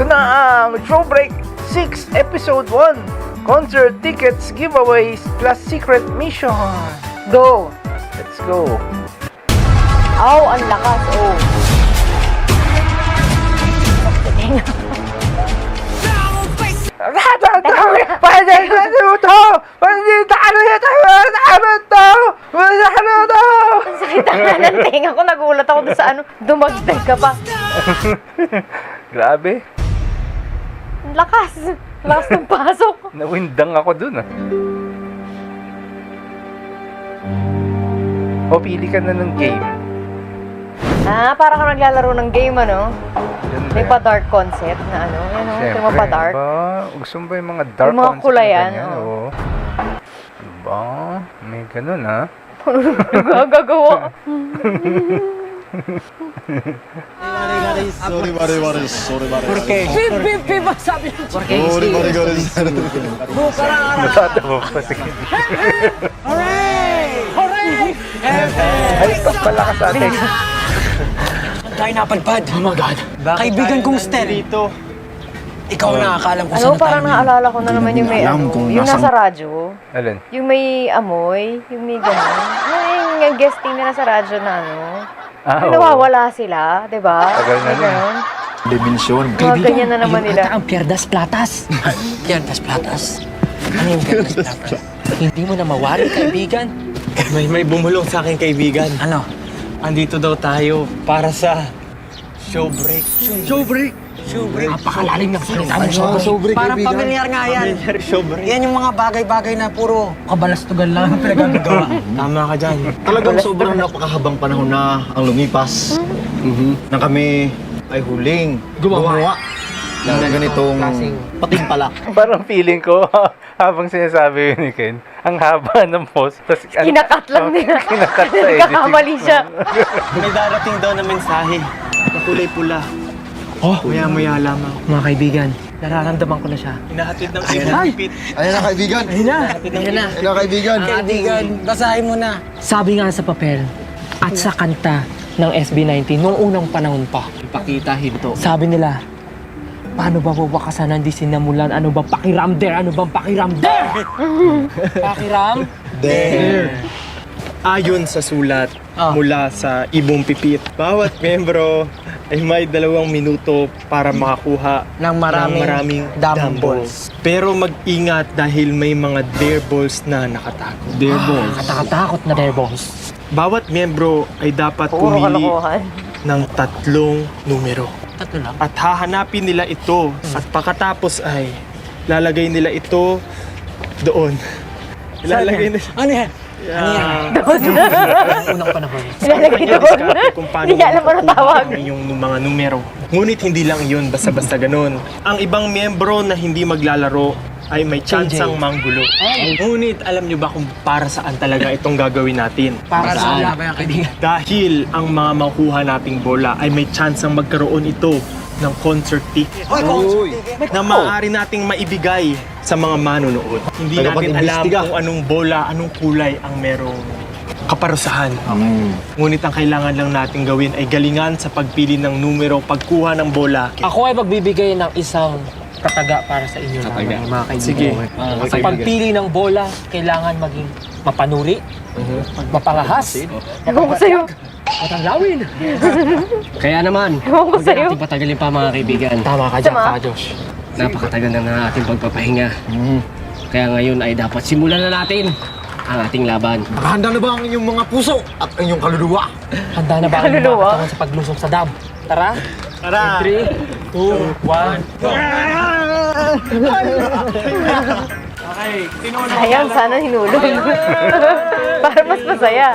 Ito na ang Showbreak 6 Episode 1 Concert Tickets Giveaways plus Secret Mission. Go! Let's go! Aw, ang lakas, oh. Sakit na ng tinga ko. Nagulat ako doon sa ano. Dumagdag ka pa. Grabe. Ang lakas. Lakas ng pasok. Nawindang ako dun O, pili ka na ng game. Para ka naglalaro ng game, ano? Yan ba May yan? pa-dark concept na ano. Yan, oh. Yung mga pa-dark. Gusto mo ba yung mga dark Yung mga concept kulayan, na ganyan? oo. Oo. Diba? May ganun, ha? Gagawa. Sorry, Mares. Porque Matatawa pa si Kid. Ay, pagpalakas sa atin. tayo napadpad. Oh my God. Kaibigan kong Stel. Dito. Ikaw na akala ko Ano, saan na parang tayo. naalala ko na naman yung may alam ano. kung Yung nasaan- nasa radyo. Alin? Yung may amoy. Yung may gano'n. Yung guesting nila sa radyo na ano. Oo. Nawawala sila, di ba? Tagal na May nun. gano'n. Dimension. Mga ganyan na naman Ayun nila. ata ang Pierdas Platas. Pierdas Platas. Ano yung Pierdas Platas? Hindi mo na mawari, kaibigan. May bumulong sa akin kaibigan. Ano? Andito daw tayo para sa showbreak. Showbreak. Napakalalim ng salita mo. Sobre, Parang kaibigan. pamilyar nga yan. Showbreak. Yan yung mga bagay-bagay na puro kabalastugan lang ang pinagagawa. Tama ka dyan. Talagang sobrang napakahabang panahon na ang lumipas. Na kami ay huling gumawa ng ganitong patimpala. Parang feeling ko, habang sinasabi yun ni Ken, ang haba ng post. Tas, Kinakat lang nila. Kinakat sa editing. Nagkakamali siya. May darating daw na mensahe na kulay-pula. Oh, maya-maya lamang. Mga kaibigan, nararamdaman ko na siya. Hinahatid ng ibang pipit. Ayun na kaibigan. Ayun na. Ayun na kaibigan. Kaibigan, basahin mo na. Sabi nga sa papel at sa kanta ng SB19 noong unang panahon pa. Ipakita hinto. Sabi nila, paano ba wawakasan ang di sinamulan? Ano bang pakiram there? Ano bang pakiram there? Pakiram? Ayon sa sulat Ah. mula sa Ibong Pipit, bawat membro ay may 2 minuto para makakuha Ng maraming dumb balls. Pero mag-ingat dahil may mga dare balls na nakatago. Dare balls. Katakatakot na dare balls. Bawat membro ay dapat Puro pumili kalokohan. ng 3 numero. Tatlo lang. At hahanapin nila ito. At pagkatapos ay lalagay nila ito doon. Ilalagay nila. Ano yan? Ano yan? Unang panahon. Ilalagay doon. Diskarte kung paano Hindi niya alam ano tawag. ang inyong mga numero. Ngunit hindi lang yun basta-basta ganun. Ang ibang miyembro na hindi maglalaro ay may tsansang manggulo. Ngunit alam nyo ba kung para saan talaga itong gagawin natin? Para sa wala ba yung kaibigan? Dahil ang mga makuha nating bola ay may tsansang magkaroon ito ng concert ticket na maaari nating maibigay sa mga manonood. Hindi natin alam kung anong bola, anong kulay ang merong kaparusahan. Ngunit ang kailangan lang natin gawin ay galingan sa pagpili ng numero, pagkuha ng bola. Ako ay magbibigay ng isang kataga para sa inyo mga kaibigan. Sige. Sa pagpili ng bola, kailangan maging mapanuri, mapangahas, Ewan ko sa'yo. matanglawin. Kaya naman, Ewan ko huwag sa'yo. natin patagalin pa mga kaibigan. Tama ka dyan, Tama. Ka Josh. Napakatagal na ng ating pagpapahinga. Kaya ngayon ay dapat simulan na natin ang ating laban. Nakahanda na ba ang inyong mga puso at ang inyong kaluluwa? Handa na ba ang mga Kaluluwa. katawan sa paglusong sa dam? Tara! Tara! 3, 2, 1, go! Okay, sino na? Sayang, sana hinulog. Para mas masaya.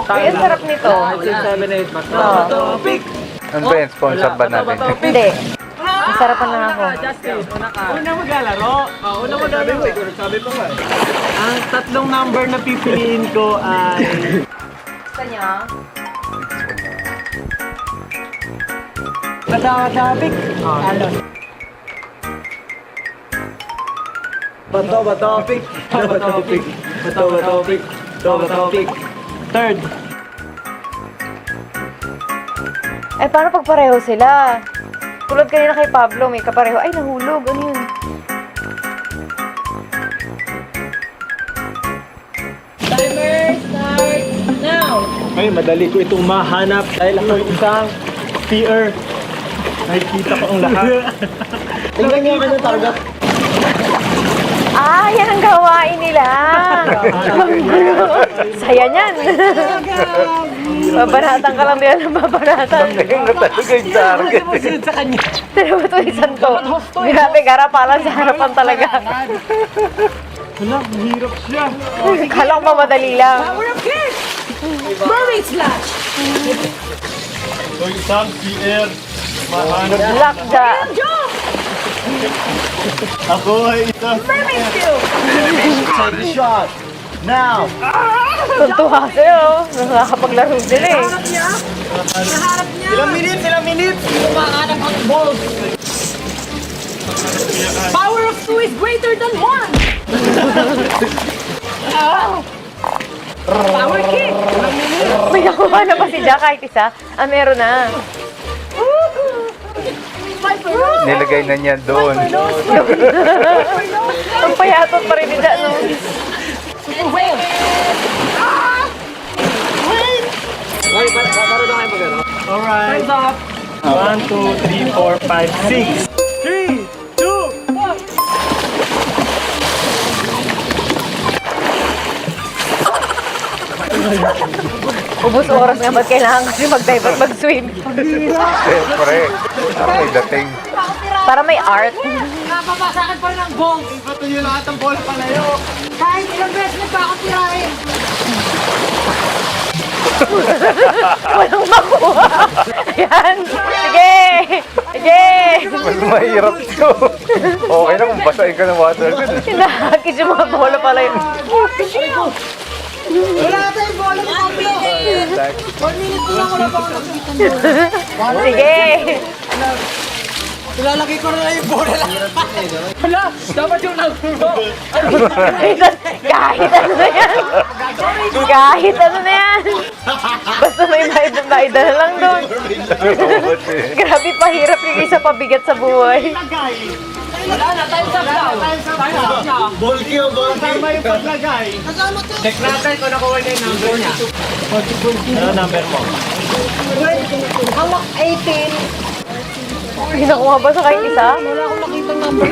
Ay, ang sarap nito. Oo. Ano ba yan? Sponsor ba natin? Hindi. Ang sarapan na ako. Una maglalaro. Una maglalaro. Ang 3 number na pipiliin ko ay... Gusto niya? Badawik! Alon. Third. Eh, paano pag pareho sila? Tulad kanina kay Pablo, may kapareho. Ay, nahulog. Ano yun? Ay, madali ko itong mahanap dahil ako isang seer. Nakikita ko ang lahat. Tingnan niyo ako ng target. Ah, yan ang gawain nila. Saya niyan. Babanatan ka lang nila ng babanatan. Ngayon na talaga yung target. Sa kanya. Tinabatulisan to. Grabe, garapalan sa harapan talaga. Wala, mahirap siya. Kala ko mamadali lang. So, isang seer. Mahanap. Lakda. Ako ay isang take the shot. Now! Tuntuha sa'yo. Nakakapaglaro sila eh. Ilang minutes? Ilang minutes? Power of 2 is greater than 1! Power kick! May nakuha na ba si Jack kahit isa? Ah, meron na. Nilagay na niya doon. Ang payatot pa rin ni Jack, no? Alright. 1, 2, 3, 4, 5, 6. 3, 2, 1. Ubus oras nga ba't kailangan kasi mag-dive at mag-swim? Siyempre. Parang may dating. Para may art. Napapasakan pa rin ang ball! Bato yun lahat ng bola palayo. Kahit ilang beses na pa ako tirahin! Walang makuha. Ayan. Sige. Sige. Mas mahirap to. Okay na kung basahin ka ng water gun. Hinahakis yung mga bola pala yun. Wala tayong bola ng Pablo! 1 minute ko lang wala pa ako nakita ng Sige. Ilalagay ko na lang yung bola lang. Wala! Dapat yung nagpuro! Kahit ano na yan. Kahit ano na yan. Basta may maida na lang doon. Grabe, pahirap yung isa pabigat sa buhay. Wala na! Time's up now! Time's up now! Ball kill, ball kill. Tama yung paglagay. Check natin kung nakuha niya yung number niya. Ano number mo? Hawak 18! May nakuha ba sa kahit isa? Wala akong nakita number.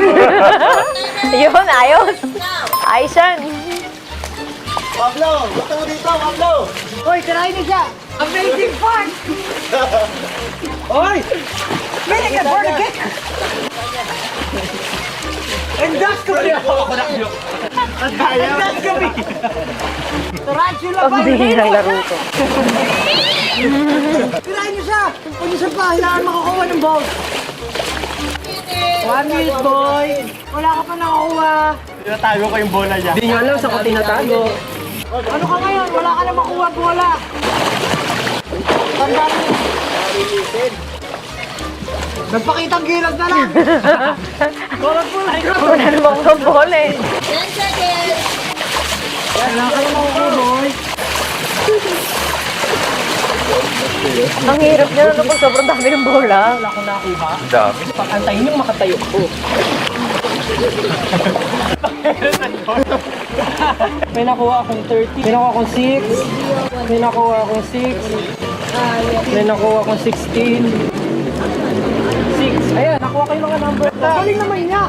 Yun, ayos. Ayos yan. Pablo! Gusto mo dito, Pablo! Hoy, tirahin niyo siya! Amazing fun! Hoy! Pwede ka board kick! Endoscopy! Endoscopy! Tarantula Ang bihirang laro to. Tirahin niyo siya! Kung niyo siya pa, kailangan makakuha ng ball. 1 minute, boy! Wala ka pa nakakuha. Tinatago ko yung bola niya. Hindi nyo alam sa ko tinatago. Ano ka ngayon? Wala ka na makuha bola. Tandaan mo. Nagpakitang gilag na lang. Bola po lang. Wala namang mga bola eh. Wala ka na makuha, boy. Ang hirap niya ano kung sobrang dami ng bola. Wala akong nakuha. Ang dami. Pag-antayin yung makatayo ko. May nakuha akong 30. May nakuha akong 6. May nakuha akong 6. May nakuha akong 16. 6. Ayan, nakuha ko yung mga number. Galing naman niya.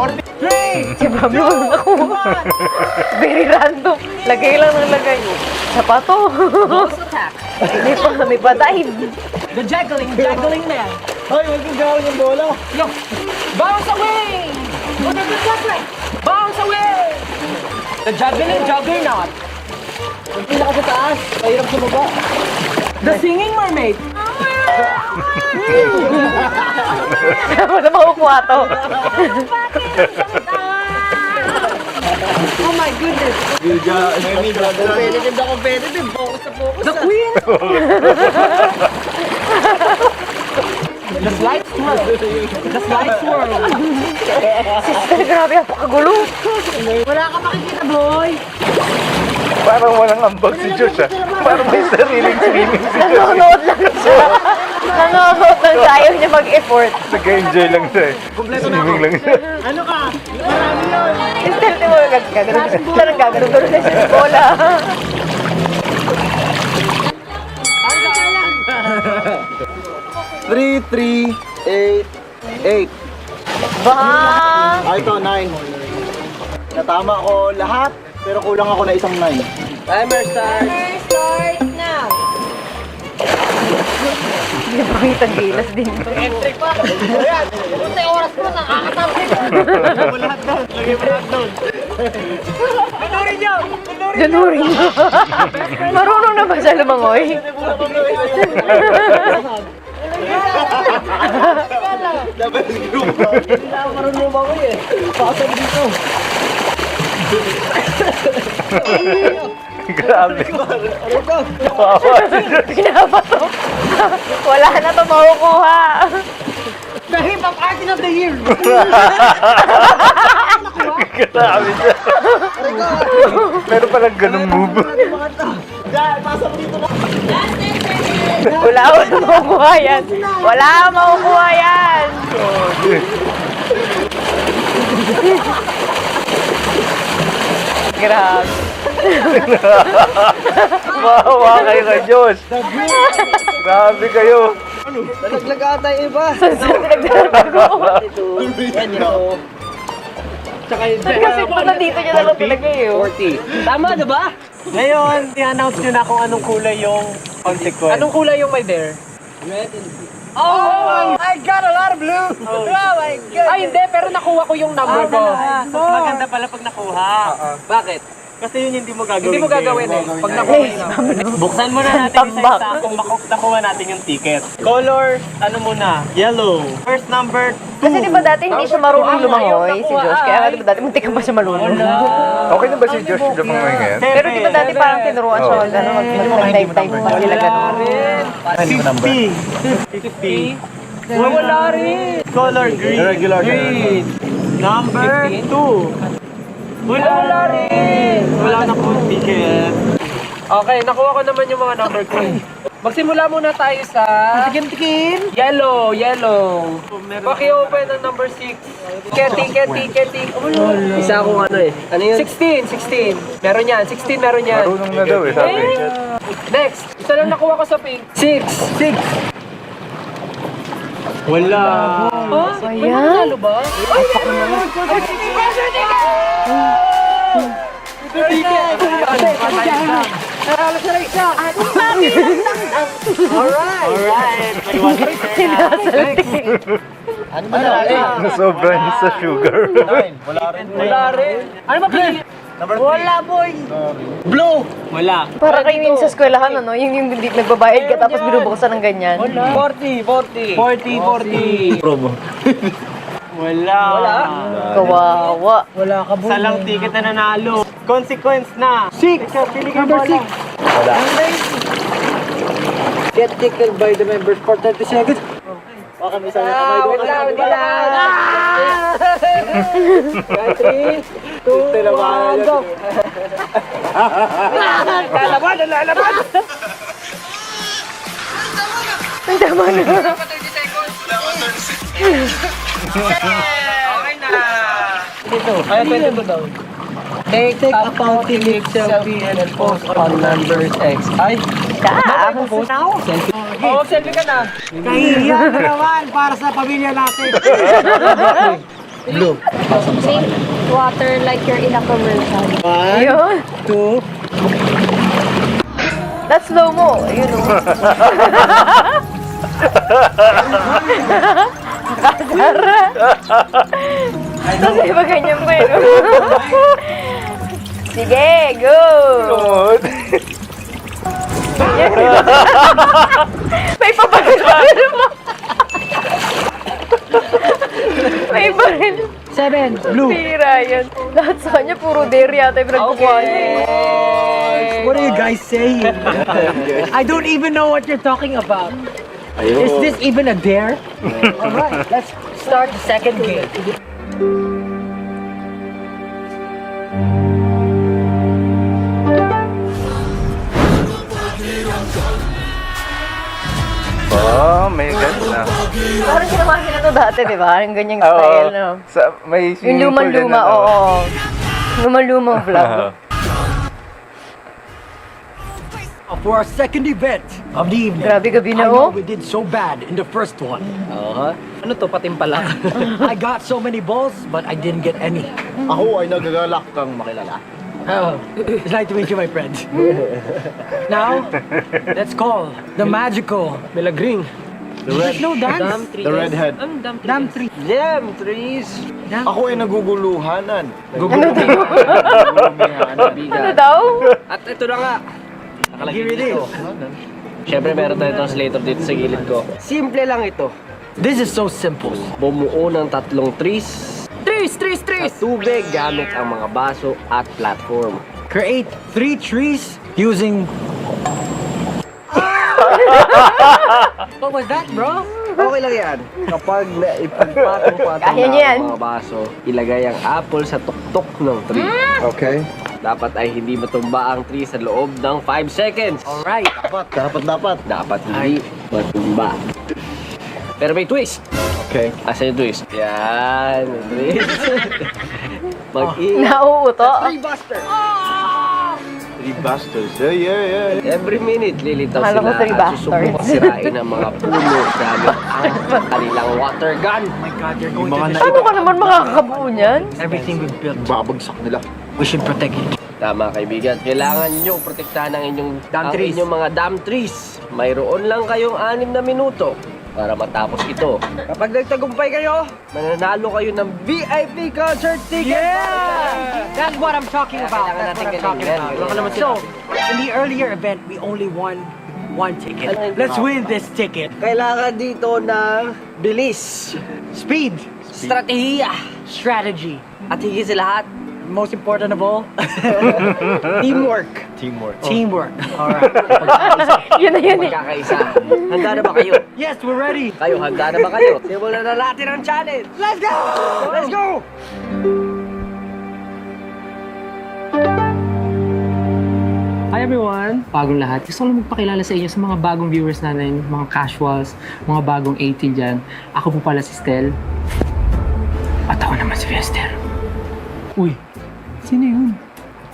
3! Si Pablo walang nakuha. Very random. Lagay lang ng lagay. Sapato. May pa-dive. The juggling man. Hoy, huwag yung gawin yung bola. Yo! Bounce away! What does it look like? Bounce away! The juggling juggernaut. Hindi na ka sa taas. Mahirap sumaba. The singing mermaid. Ano na makukuha to? Oh my goodness. Competitive na competitive. Focus na focus. The queen. The slide swirl. The slide swirl. Sister, grabe, ang pakagulo. Wala ka makikita, boy. Parang walang ambag si Josh ah. Parang may sariling swimming si Josh. Nanonood lang siya. Nanonood lang siya, ayaw niya mag-effort. Nag-enjoy lang siya eh. Swimming lang siya. Ano ka? Marami yun! Instead mo, gagano'n na siya sa bola. Three, three, eight, eight. Ba? Ito, 9. Natama ko lahat, pero kulang ako na isang 9. Timer start. Hindi pa kita gilas din. Ganurin niyo. Marunong na ba siya lumangoy? Grabe. Kawawa si George. Pinapato. Wala na to makukuha. The hip hop artist of the year. Grabe siya. Meron palang ganung move. Wala akong makukuha yan. Wala akong makukuha yan. Grabe. Mahawa kayo kay Josh. Grabe kayo. Nalaglag ata yung iba. Saan nagdarbago? Tsaka yung Kasi kung nandito niya na lang talaga eh. oh. 40. Tama, diba? Ngayon, i-announce nyo na kung anong kulay yung consequence. Anong kulay yung may there? Red and blue. Oh, I got a lot of blue. Oh my God. Ay, hindi. Pero nakuha ko yung number ko. Mas maganda pala pag nakuha. Bakit? Kasi yun hindi mo gagawin. Hindi mo gagawin eh. Pag nakuha yung number. Buksan muna natin isa-isa kung nakuha natin yung ticket. Color, ano muna? Yellow. First number 2. Kasi di ba dati hindi siya marunong lumangoy si Josh? Kaya nga di ba dati muntik ka pa siya marunong? Okay na ba si Josh lumangoy ngayon? Pero di ba dati parang tinuruan siya mag mag-dive pa sila gano'n? 50. 50. Wala rin. Color green. Regular. Green. Number 2. Wala rin. Wala na po ticket. Okay, nakuha ko naman yung mga number ko. Magsimula muna tayo sa... Tikin. Yellow. Paki-open ang number 6. Ticket. Isa akong ano eh. Ano yun? 16. Meron yan. 16 meron yan. Marunong na daw eh, sabi. Next. Isa lang nakuha ko sa pink. 6. Wala. Oh, may mananalo ba? Ay, Nasobra niya sa sugar. wala rin. Ano ba pinili? Wala, boy. Blue. Wala. Para kayo yung sa eskwelahan, ano? Yung hindi nagbabayad ka tapos binubuksan ng ganyan. 40. 40. Promo. Wala. Kawawa. Wala ka, boy. Isa lang ticket na nanalo. Consequence na. 6. Number 6. Get tickled by the members for 30 seconds. Baka may isa na kamay doon. Wait lang. 3, 2, 1, go. Lalaban. Ang tama na. Okay na. Dito. Ay, 22 daw. Take a fountain selfie and post on numbers X. Ay, Stop! selfie. Oh, selfie ka na. Kahihiya na naman para sa pamilya natin. Blue. Drink water like you're in a commercial. Yun. 2. That's slow mo. Yun o. Kasara. Kasi ba ganyan pa yun? Sige, go! God. May papagal mo. May baril. 7. Blue. Pira yan. Lahat sa kanya, puro dare yata yung pinagpapala. What are you guys saying? I don't even know what you're talking about. Is this even a dare? Alright, let's start the second game. May Parang sinamahan na to dati, di ba? Yung ganyang style, no? May Yung swimming pool din lumang-luma, na, no? oo. Lumang-lumang vlog. For our second event of the evening. Grabe gabi na, I know oh. we did so bad in the first one. Ano to, patimpala? I got so many balls, but I didn't get any. Ako ay nagagalak kang makilala. Oh, it's nice to meet you, my friend. Now, let's call the magical Milagring. There's no dance. The redhead. Damn three. Damn trees! Ako ay naguguluhanan. Ano daw? At ito na nga. Nakalagay Here it dito. is. Siyempre meron tayo translator dito sa gilid ko. Simple lang ito. This is so simple. Bumuo ng 3 trees sa tubig gamit ang mga baso at platform. Create 3 trees using... What was that, bro? Okay lang yan. Kapag ipagpatong-patong Kaya na niya yan. ang mga baso, ilagay ang apple sa tuktok ng tree. Okay. Dapat ay hindi matumba ang tree sa loob ng 5 seconds. Alright. Dapat hindi matumba. Pero may twist. Okay. Asa yung twist? Yan, may twist. Mag-ingat. Nauuto? Three bastards. Yeah. Every minute, lilitaw Akala ko sila three at susubok bastards. sirain ang mga puno gamit ang kanilang water gun. Oh my God, you're going Mga to Paano ka naman makakabuo niyan? everything we've built. Babagsak nila. We should protect it. Tama kaibigan, kailangan nyo protektahan ang inyong, Dam ang trees. inyong mga dam trees. Mayroon lang kayong 6 na minuto para matapos ito. Kapag nagtagumpay kayo, mananalo kayo ng VIP concert ticket! Yeah! That's what I'm talking about. Kailangan That's what natin I'm talking galingan. about. Wala naman So, in the earlier event, we only won 1 ticket. Let's win this ticket. Kailangan dito ng bilis, Speed, strategiya, strategy, at higit sa lahat, most important of all, teamwork. teamwork. All right. Yun na yun eh. Magkakaisa. Handa na ba kayo? Yes, we're ready. Kayo, handa na ba kayo? Simulan na natin ang challenge! Let's go! Let's go! Hi everyone! Bagong lahat. Gusto ko lang magpakilala sa inyo sa mga bagong viewers natin, mga casuals, mga bagong 18 dyan. Ako po pala si Stel. At ako naman si Vester. Uy, sino yun?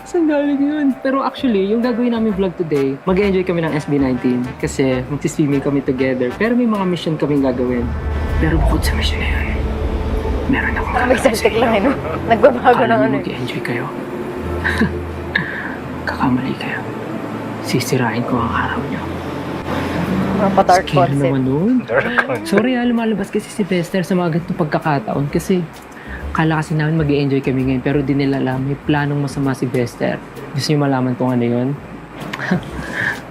Saan galing yun? Pero actually, yung gagawin namin vlog today, mag-enjoy kami ng SB19 kasi magsiswimming kami together. Pero may mga mission kaming gagawin. Pero bukod sa mission na yun, meron akong Mag-sentek lang eh, no? Nagbabago ng ano eh. mag-enjoy kayo. Kakamali kayo. Sisirain ko ang araw niyo. Mga pa-dark Scare concept. naman nun. Sorry lumalabas kasi si Vester sa mga ganitong pagkakataon kasi kala kasi namin mag-i-enjoy kami ngayon pero di nila alam may planong masama si Vester. Gusto niyo malaman kung ano yun?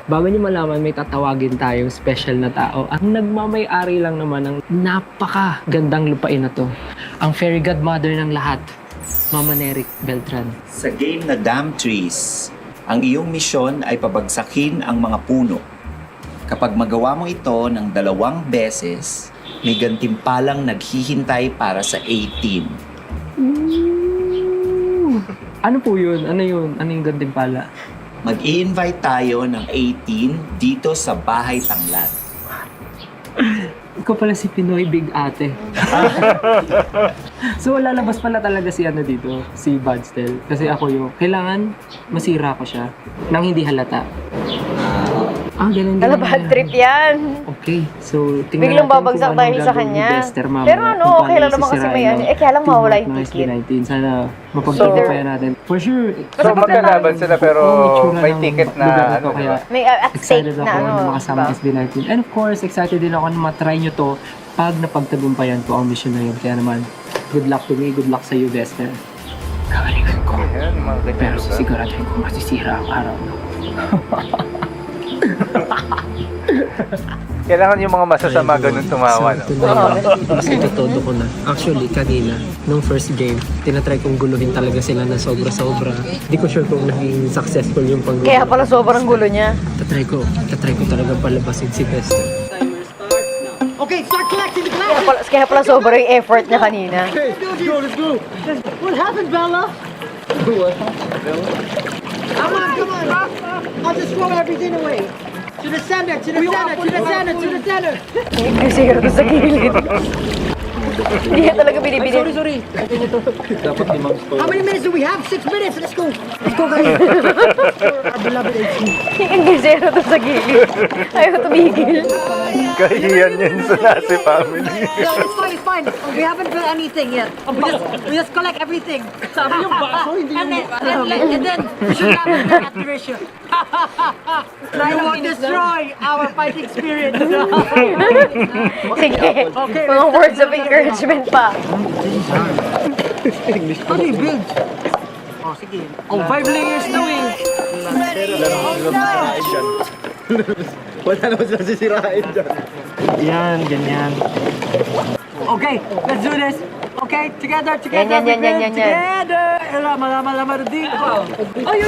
Bago niyo malaman, may tatawagin tayong special na tao. Ang nagmamay-ari lang naman ng napaka-gandang lupain na to. Ang fairy godmother ng lahat, Mama Neric Beltran. Sa game na Dam Trees, ang iyong misyon ay pabagsakin ang mga puno. Kapag magawa mo ito ng 2 beses, may gantimpalang naghihintay para sa 18. Ano po yun? Ano yun? Ano yung gantimpala? Mag-i-invite tayo ng 18 dito sa Bahay Tanglad. Ikaw pala si Pinoy Big Ate. So lalabas pala talaga si ano dito, si Budstel. Kasi ako yung, kailangan masira ko siya nang hindi halata. Ganun Kala bad trip yan. Okay, so tingnan Biglang natin babagsak kung tayo anong sa gagawin ni kanya. Bester mamaya, Pero ano, kung okay paano lang naman kasi sisirain may ang ano. Kaya lang mawala yung teamwork ng ticket. SB19. Sana mapagtagumpayan natin. For sure. So, magkalaban sila pero may ticket na ano, kaya May at stake excited na ako ano. na makasama diba? ng SB19. And of course, excited din ako na matry nyo to pag napagtagumpayan ko ang mission na yun. Kaya naman, good luck to me, good luck sa you, Bester. Kagalingan ko. Ayan, mga ganyan Pero lugar. siguraduhin ko masisira ang araw mo. Kailangan yung mga masasama ganun tumawa, no? Kasi todo ko na. Actually, kanina, nung first game, tinatry kong guluhin talaga sila na sobra-sobra. Hindi ko sure kung naging successful yung panggulo. Kaya pala sobrang gulo niya. Tatry ko talaga palabasin si Bester. Okay, start collecting the glass. Kaya pala sobrang yung effort niya kanina. Let's go. What happened, Bella? Come on. I'll just throw everything away. To the center, to the center, to the center, to the center. Nagkasira to sa gilid. Hindi niya talaga binibili. Sorry. Dapat 5 stone. How many minutes do we have? 6 minutes. Let's go. Let's go, guys. Our beloved HC. Nagkasira to sa gilid. Ayaw tumigil. Kahiyan yun sa nasi family. No, it's fine. We haven't done anything yet. We just collect everything. Sabi yung baso, hindi yung And then we should have an activation. You will destroy our fighting spirit. Sige. Mga words of encouragement pa. How do you build? Oh, sige. Oh, 5 layers na eh. Wala naman sila sisirain dyan. Yan, ganyan. Okay, let's do this. Okay, together. Yan. Together. Lama, din. Oh,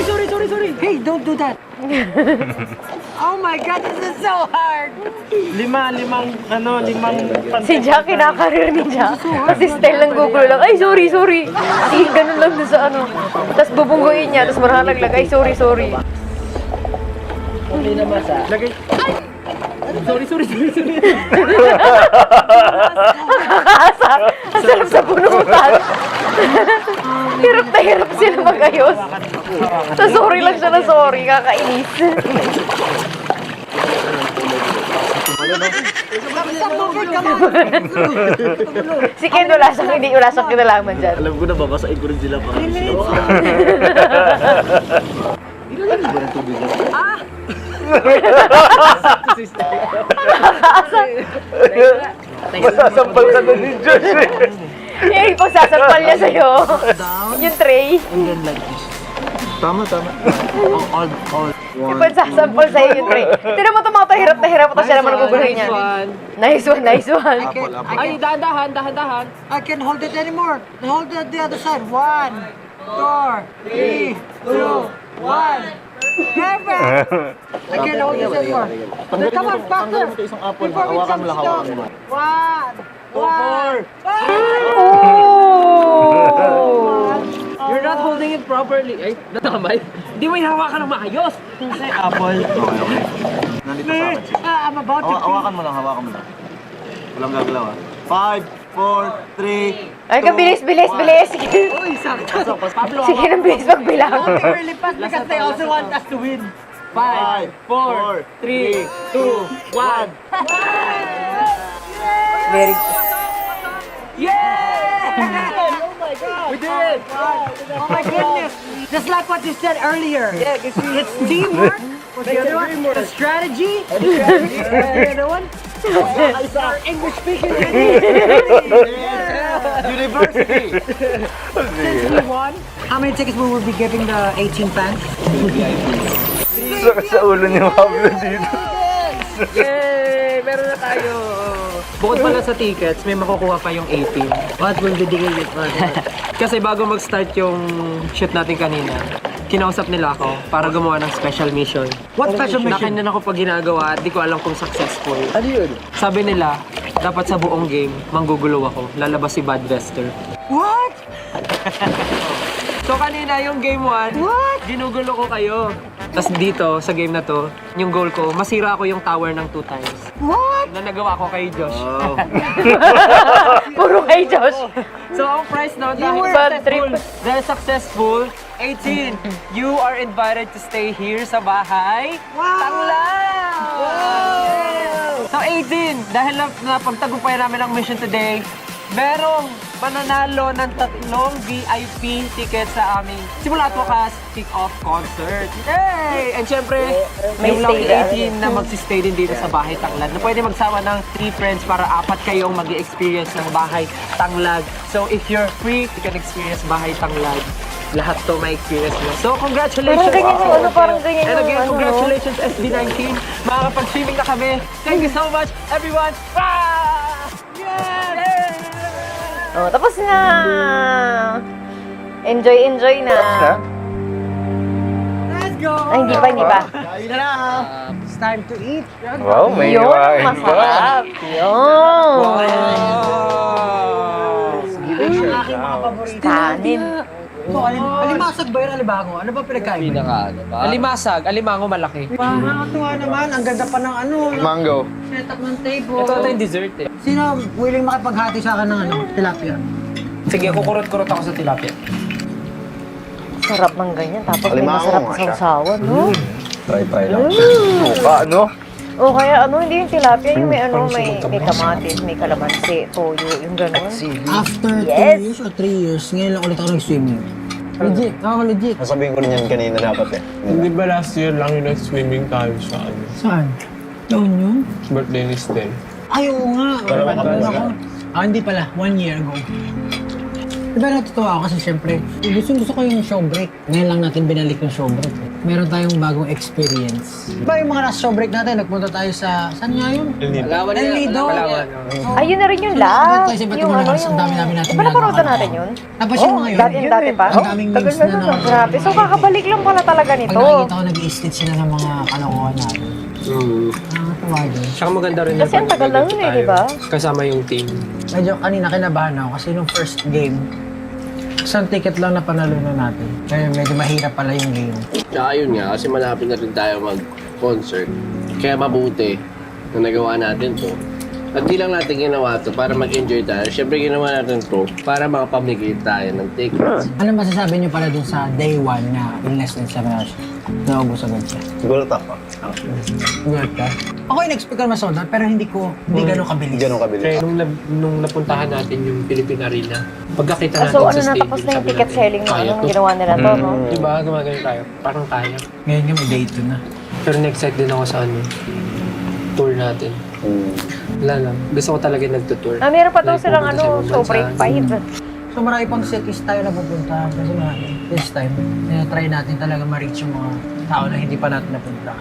sorry. Hey, don't do that. Oh my God, this is so hard. Limang Si Jack, kinakarir ni Jack. Kasi style ng Google lang, ay, sorry. Kasi ganun lang doon sa ano. Tapos bubungguin niya, tapos marhalaglag, ay, sorry. Okay na masa. Sorry. Nakakaasa. Ang sarap sa punutan. Hirap na hirap sila mag-ayos. So, sorry lang siya na sorry. Kakainis. Si Ken, wala siyang kinalaman dyan. Alam ko na, babasain ko rin sila para Masasampal ka na ni Josh eh. Eh, pagsasampal niya sa'yo. Yung tray. Tama. Yung pagsasampal sa'yo yung tray. Tinan mo ito mga hirap na hirap. Ito siya naman naguguluhin niya. Nice one. Ay, dahan. I can't hold it anymore. Hold it the other side. 1, 2, 3, 2, 1. Never! I can't hold this anymore. Come on, faster! Before we jump down. 1, 2, You're not holding it properly. Ay, natamay. Di mo hawakan ng maayos. Kasi apple. Okay. Nandito sa akin. I'm about to Hawakan mo lang. Walang gagalaw 5, 4, 3. Ay, bilis. Sige. Sige, nang bilis magbilang. really fast because they also want us to win. 5, 4, 3, 2, 1. Very Oh my God! We did it! Oh my goodness! Just like what you said earlier. Yeah, it's teamwork. What's the other one? The strategy. The other one? Our English speaking. University. Since we won, how many tickets will we be giving the 18 fans? Sakit sa ulo ni Pablo dito. Yay! Meron na tayo. Bukod pala sa tickets, may makukuha pa yung 18. What will be the gift? Kasi bago mag-start yung shoot natin kanina, kinausap nila ako para gumawa ng special mission. What special mission? Nakainan ako pag ginagawa at di ko alam kung successful. Ano yun? Sabi nila, dapat sa buong game, manggugulo ako. Lalabas si Bad Vester. What? So kanina yung game 1, ginugulo ko kayo. Tapos dito, sa game na to, yung goal ko, masira ako yung tower ng 2 times. What? Na nagawa ko kay Josh. Puro kay Josh. So ang prize now, Bad trip. dahil successful, 18, you are invited to stay here sa bahay. Tanglang! So 18, dahil napagtagumpayan namin ang mission today, merong mananalo ng 3 VIP tickets sa aming simula at wakas kick-off concert. Yay! And syempre, May yung lucky stay 18 na magsistay din dito sa Bahay Tanglad na pwede magsama ng 3 friends para 4 kayong mag-experience ng Bahay Tanglad. So if you're free, you can experience Bahay Tanglad. Lahat to may experience mo. So congratulations! Parang ganyan yung And again, ano. congratulations SB19! Makakapag-swimming na kami! Thank you so much, everyone! Ah! Yes! Oh, tapos na. Enjoy na. Let's go! Ay, hindi pa. Kain na! It's time to eat. Wow, may Yun, hiwain pa. masarap. Yun. Ang aking mga paborito. Kanin. Ito, alimasag ba yun, alibango? Ano ba pinagkain? Pinaka ano ba? Alimasag, alimango malaki. Nakakatuwa naman, ang ganda pa ng ano. Mango. Setup ng table. Ito yung dessert eh. Sino willing makipaghati sa akin ng ano, tilapia? Sige, kukurot-kurot ako sa tilapia. Sarap ng ganyan. Tapos may Alimango masarap nga na siya. sausawan, no? Try lang. Ano? O kaya ano, hindi yung tilapia, yung may ano, may kamatis, may kalamansi, toyo, yung gano'n. After 2 Yes. years or 3 years, ngayon lang ulit ako nag-swimming. Legit, ako legit. Nasabihin ko rin yan kanina dapat eh. Hindi ba last year lang yung nag-swimming tayo sa ano? Saan? Doon yun? Birthday ni Stel. Ay, oo nga. Pero baka ako. Hindi pala, 1 year ago. Diba natutuwa ako kasi syempre, gusto ko yung show break. Ngayon lang natin binalik yung show break. Meron tayong bagong experience. Diba yung mga last show break natin, nagpunta tayo sa, saan nga yun? Palawan El Nido. Ayun na rin yung Punta last. tayo sa iba't Yung ibang ano, lugar, ang dami natin Di ba napanood natin yun? Tapos yung ngayon, Dati pa? ang daming tagal memes na na nun, naman. Grabe. So, kakabalik lang pala talaga Pag nito. nakikita ko, nag-i-stitch sila ng mga kalokohan natin. Nakakatawa din. Tsaka maganda rin Kasi ang tagal na nun eh, di ba? Kasama yung team. Medyo kanina kinabahan ako kasi nung first game, isang ticket lang na panalo na natin. Kaya medyo mahirap pala yung game. Tsaka yun nga, kasi malapit na rin tayo mag-concert. Kaya mabuti na nagawa natin to. At di lang natin ginawa to para mag-enjoy tayo. Siyempre ginawa natin to para makapamigay tayo ng tickets. Ano masasabi niyo pala dun sa day 1 na in less than 7 hours? Naubos agad siya. Siguro tapa. Good ka? Ako in-expect ko naman sold out, pero hindi ganun kabilis. Ganun kabilis. Kaya nung napuntahan natin yung Philippine Arena, pagkakita natin So, ano sa stadium, natapos na yung sabi ticket natin, selling na kaya anong to. ginawa nila to, no? Diba? Gumagano tayo. Parang kaya. Ngayon nga may day 2 na. Pero na-excite din ako sa ano, tour natin. Wala lang. Gusto ko talaga nagtutour. Meron pa daw Like, silang pupunta sa ano, ibang so bansa. break 5. So marami pang cities tayo na pupuntahan kasi nga this time, try natin talaga ma-reach yung mga tao na hindi pa natin napunta.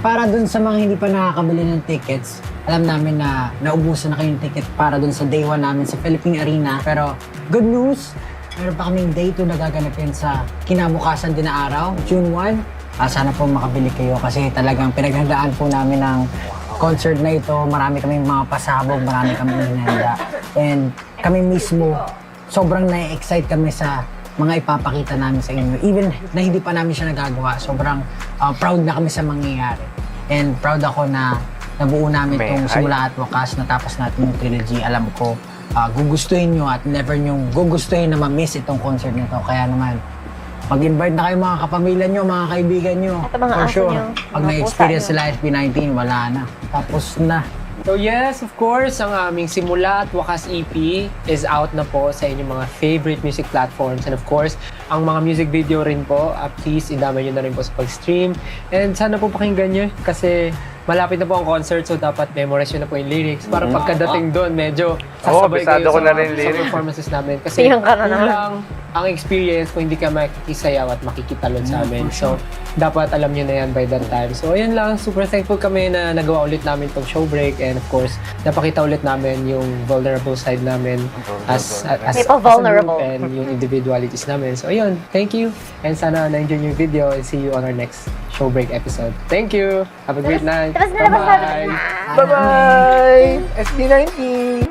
Para dun sa mga hindi pa nakakabili ng tickets, alam namin na naubusan na kayong ticket para dun sa day 1 namin sa Philippine Arena. Pero good news, meron pa kaming day 2 na gaganapin sa kinabukasan din na araw, June 1. Sana po makabili kayo kasi talagang pinaghandaan po namin ng concert na ito. Marami kaming mga pasabog, marami kaming hinanda. And kami mismo, sobrang na-excite kami sa mga ipapakita namin sa inyo. Even na hindi pa namin siya nagagawa, sobrang proud na kami sa mangyayari. And proud ako na nabuo namin itong simula at wakas, natapos natin yung trilogy. Alam ko, gugustuhin nyo at never nyo gugustuhin na ma-miss itong concert na ito. Kaya naman, mag-invite na kayo mga kapamilya nyo, mga kaibigan nyo. At mga For aso sure, nyo, pag mga na-experience pusa sila SB19, wala na. Tapos na. So yes, of course, ang aming Simula at Wakas EP is out na po sa inyong mga favorite music platforms. And of course, ang mga music video rin po, please idamay nyo na rin po sa pag-stream. And sana po pakinggan nyo kasi malapit na po ang concert, so dapat memorize nyo na po yung lyrics para pagkadating doon, medyo sasabay bisado kayo ko sa na mga rin lyrics. performances namin. Kasi Iyan ka na naman. kulang ang experience kung hindi ka makikisayaw at makikitalon sa amin. So, dapat alam nyo na yan by that time. So, ayun lang. Super thankful kami na nagawa ulit namin itong show break. And of course, napakita ulit namin yung vulnerable side namin as May pa-vulnerable. a group and yung individualities namin. So, ayun. Thank you. And sana na-enjoy yung video and see you on our next show break episode. Thank you. Have a great night. Tapos na labas natin. Bye-bye. Bye-bye! SB19!